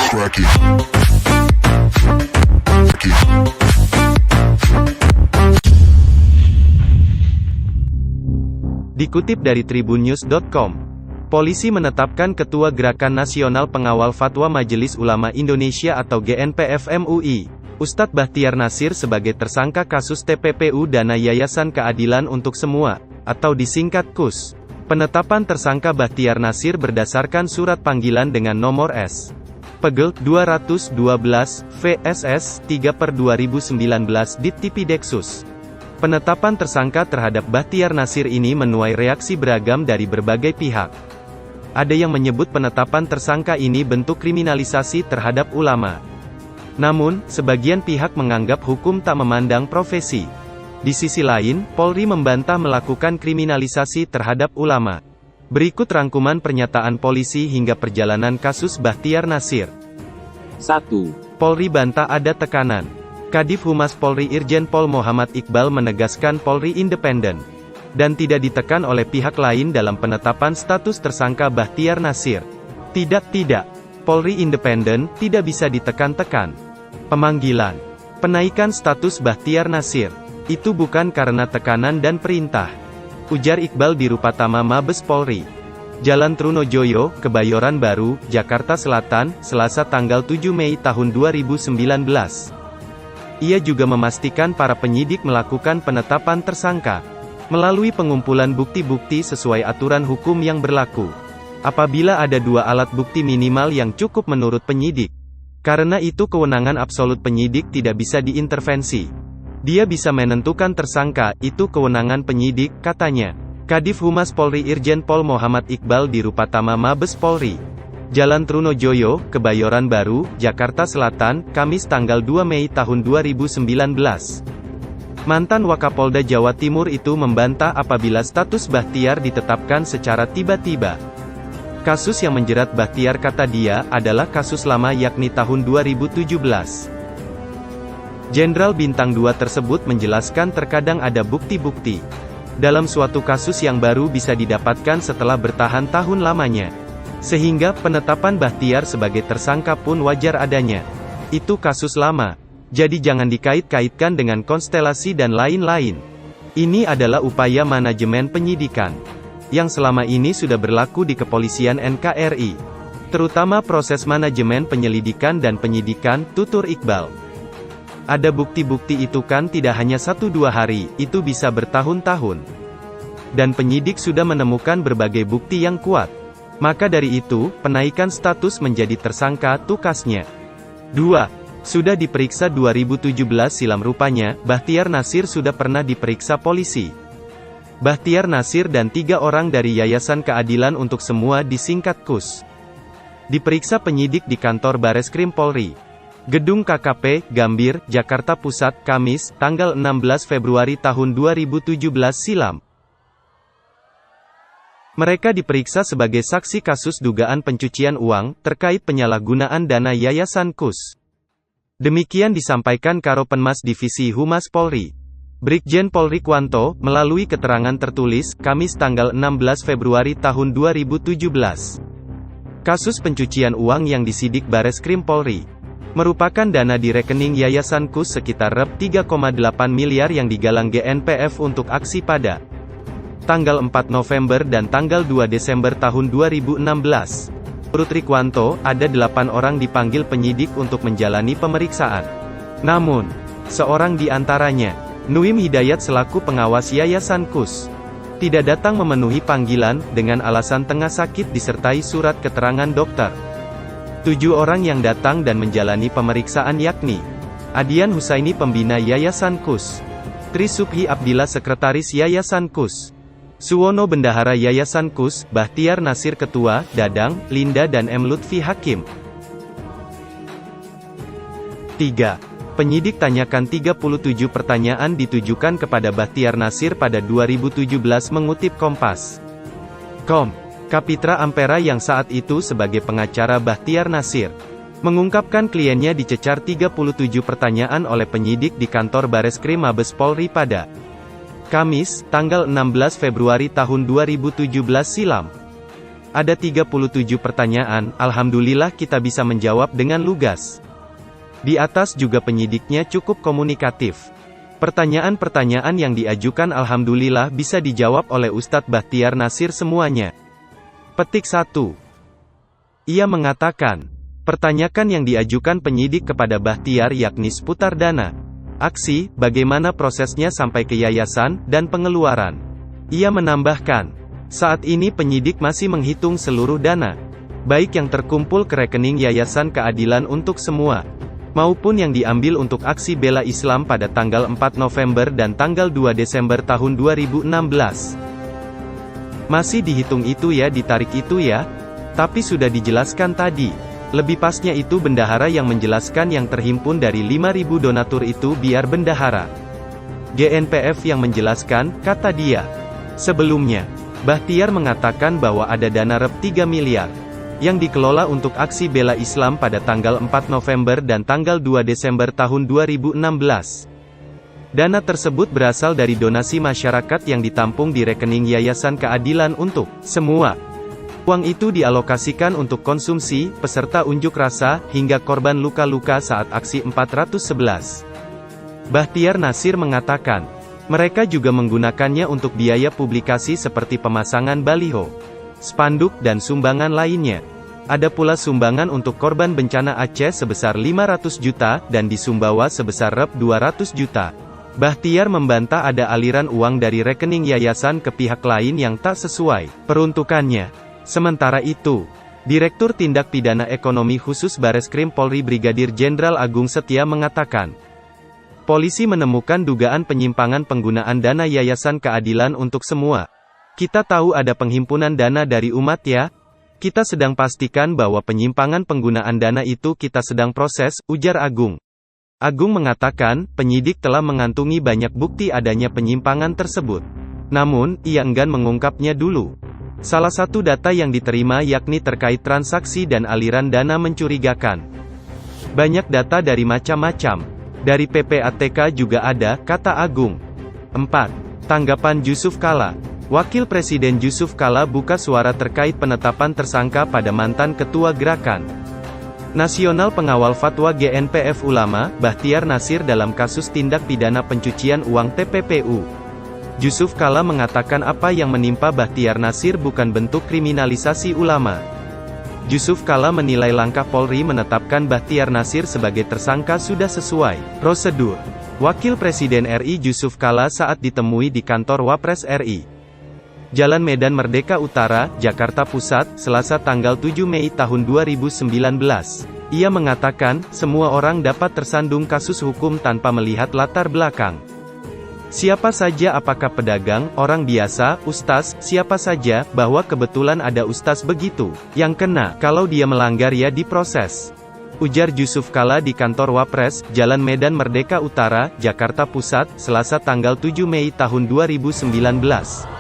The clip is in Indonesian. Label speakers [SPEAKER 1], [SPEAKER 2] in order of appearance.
[SPEAKER 1] crack it.
[SPEAKER 2] Dikutip dari tribunnews.com, polisi menetapkan Ketua Gerakan Nasional Pengawal Fatwa Majelis Ulama Indonesia atau GNPF MUI, Ustadz Bachtiar Nasir sebagai tersangka kasus TPPU Dana Yayasan Keadilan untuk Semua, atau disingkat KUS. Penetapan tersangka Bachtiar Nasir berdasarkan surat panggilan dengan nomor S. Pegel 212 VSS 3/2019 Dit-Tipideksus. Penetapan tersangka terhadap Bachtiar Nasir ini menuai reaksi beragam dari berbagai pihak. Ada yang menyebut penetapan tersangka ini bentuk kriminalisasi terhadap ulama. Namun, sebagian pihak menganggap hukum tak memandang profesi. Di sisi lain, Polri membantah melakukan kriminalisasi terhadap ulama. Berikut rangkuman pernyataan polisi hingga perjalanan kasus Bachtiar Nasir.
[SPEAKER 3] 1.
[SPEAKER 2] Polri bantah ada tekanan. Kadif Humas Polri Irjen Pol Muhammad Iqbal menegaskan Polri independen dan tidak ditekan oleh pihak lain dalam penetapan status tersangka Bachtiar Nasir. Tidak, Polri independen, tidak bisa ditekan-tekan. Pemanggilan, penaikan status Bachtiar Nasir, itu bukan karena tekanan dan perintah, ujar Iqbal di Rupatama Mabes Polri, Jalan Trunojoyo, Kebayoran Baru, Jakarta Selatan, Selasa tanggal 7 Mei tahun 2019. Ia juga memastikan para penyidik melakukan penetapan tersangka melalui pengumpulan bukti-bukti sesuai aturan hukum yang berlaku. Apabila ada dua alat bukti minimal yang cukup menurut penyidik. Karena itu kewenangan absolut penyidik tidak bisa diintervensi. Dia bisa menentukan tersangka, itu kewenangan penyidik, katanya. Kadif Humas Polri Irjen Pol Muhammad Iqbal di Rupatama Mabes Polri, Jalan Trunojoyo, Kebayoran Baru, Jakarta Selatan, Kamis tanggal 2 Mei tahun 2019. Mantan Wakapolda Jawa Timur itu membantah apabila status Bachtiar ditetapkan secara tiba-tiba. Kasus yang menjerat Bachtiar, kata dia, adalah kasus lama yakni tahun 2017. Jenderal Bintang 2 tersebut menjelaskan terkadang ada bukti-bukti dalam suatu kasus yang baru bisa didapatkan setelah bertahan tahun lamanya. Sehingga, penetapan Bachtiar sebagai tersangka pun wajar adanya. Itu kasus lama. Jadi jangan dikait-kaitkan dengan konstelasi dan lain-lain. Ini adalah upaya manajemen penyidikan yang selama ini sudah berlaku di kepolisian NKRI. Terutama proses manajemen penyelidikan dan penyidikan, tutur Iqbal. Ada bukti-bukti itu kan tidak hanya 1-2 hari, itu bisa bertahun-tahun. Dan penyidik sudah menemukan berbagai bukti yang kuat. Maka dari itu, penaikan status menjadi tersangka, tukasnya. 2. Sudah diperiksa 2017 silam rupanya, Bachtiar Nasir sudah pernah diperiksa polisi. Bachtiar Nasir dan 3 orang dari Yayasan Keadilan untuk Semua disingkat KUS. Diperiksa penyidik di kantor Bareskrim Polri. Gedung KKP, Gambir, Jakarta Pusat, Kamis, tanggal 16 Februari tahun 2017 silam. Mereka diperiksa sebagai saksi kasus dugaan pencucian uang, terkait penyalahgunaan dana Yayasan KUS. Demikian disampaikan Karopenmas Divisi Humas Polri, Brigjen Pol Rikwanto, melalui keterangan tertulis, Kamis tanggal 16 Februari tahun 2017. Kasus pencucian uang yang disidik Bareskrim Polri merupakan dana di rekening Yayasan KUS sekitar Rp 3,8 miliar yang digalang GNPF untuk aksi pada tanggal 4 November dan tanggal 2 Desember tahun 2016. Menurut Rikwanto, ada 8 orang dipanggil penyidik untuk menjalani pemeriksaan. Namun, seorang di antaranya, Nuim Hidayat selaku pengawas Yayasan KUS, tidak datang memenuhi panggilan, dengan alasan tengah sakit disertai surat keterangan dokter. 7 orang yang datang dan menjalani pemeriksaan yakni Adian Husaini pembina Yayasan KUS, Tri Subhi Abdillah sekretaris Yayasan KUS, Suwono Bendahara Yayasan KUS, Bachtiar Nasir Ketua, Dadang, Linda dan M. Lutfi Hakim. 3. Penyidik tanyakan 37 pertanyaan ditujukan kepada Bachtiar Nasir pada 2017 mengutip Kompas.com. Kapitra Ampera yang saat itu sebagai pengacara Bachtiar Nasir, mengungkapkan kliennya dicecar 37 pertanyaan oleh penyidik di kantor Bareskrim Mabes Polri pada Kamis, tanggal 16 Februari tahun 2017 silam. Ada 37 pertanyaan, alhamdulillah kita bisa menjawab dengan lugas. Di atas juga penyidiknya cukup komunikatif. Pertanyaan-pertanyaan yang diajukan alhamdulillah bisa dijawab oleh Ustadz Bahtiar Nasir semuanya. Petik 1. Ia mengatakan, pertanyakan yang diajukan penyidik kepada Bahtiar yakni seputar dana, aksi, bagaimana prosesnya sampai ke yayasan, dan pengeluaran. Ia menambahkan, saat ini penyidik masih menghitung seluruh dana, baik yang terkumpul ke rekening Yayasan Keadilan untuk Semua, maupun yang diambil untuk aksi bela Islam pada tanggal 4 November dan tanggal 2 Desember tahun 2016. Masih dihitung itu ya, ditarik itu ya? Tapi sudah dijelaskan tadi. Lebih pasnya itu bendahara yang menjelaskan yang terhimpun dari 5.000 donatur itu biar bendahara GNPF yang menjelaskan, kata dia. Sebelumnya, Bahtiar mengatakan bahwa ada dana rep 3 miliar yang dikelola untuk aksi bela Islam pada tanggal 4 November dan tanggal 2 Desember tahun 2016. Dana tersebut berasal dari donasi masyarakat yang ditampung di rekening Yayasan Keadilan untuk Semua. Uang itu dialokasikan untuk konsumsi, peserta unjuk rasa, hingga korban luka-luka saat aksi 411. Bahtiar Nasir mengatakan, mereka juga menggunakannya untuk biaya publikasi seperti pemasangan baliho, spanduk dan sumbangan lainnya. Ada pula sumbangan untuk korban bencana Aceh sebesar 500 juta, dan di Sumbawa sebesar rep 200 juta. Bahtiar membantah ada aliran uang dari rekening yayasan ke pihak lain yang tak sesuai peruntukannya. Sementara itu, Direktur Tindak Pidana Ekonomi Khusus Bareskrim Polri Brigadir Jenderal Agung Setia mengatakan, polisi menemukan dugaan penyimpangan penggunaan dana Yayasan Keadilan untuk Semua. Kita tahu ada penghimpunan dana dari umat ya. Kita sedang pastikan bahwa penyimpangan penggunaan dana itu kita sedang proses, ujar Agung. Agung mengatakan, penyidik telah mengantungi banyak bukti adanya penyimpangan tersebut. Namun, ia enggan mengungkapnya dulu. Salah satu data yang diterima yakni terkait transaksi dan aliran dana mencurigakan. Banyak data dari macam-macam. Dari PPATK juga ada, kata Agung. 4. Tanggapan Jusuf Kalla. Wakil Presiden Jusuf Kalla buka suara terkait penetapan tersangka pada mantan Ketua Gerakan Nasional Pengawal Fatwa GNPF Ulama, Bahtiar Nasir dalam kasus tindak pidana pencucian uang TPPU. Jusuf Kalla mengatakan apa yang menimpa Bahtiar Nasir bukan bentuk kriminalisasi ulama. Jusuf Kalla menilai langkah Polri menetapkan Bahtiar Nasir sebagai tersangka sudah sesuai prosedur. Wakil Presiden RI Jusuf Kalla saat ditemui di kantor Wapres RI, Jalan Medan Merdeka Utara, Jakarta Pusat, Selasa tanggal 7 Mei tahun 2019. Ia mengatakan, semua orang dapat tersandung kasus hukum tanpa melihat latar belakang. Siapa saja, apakah pedagang, orang biasa, ustaz, siapa saja, bahwa kebetulan ada ustaz begitu, yang kena, kalau dia melanggar ya diproses. Ujar Jusuf Kalla di kantor Wapres, Jalan Medan Merdeka Utara, Jakarta Pusat, Selasa tanggal 7 Mei tahun 2019.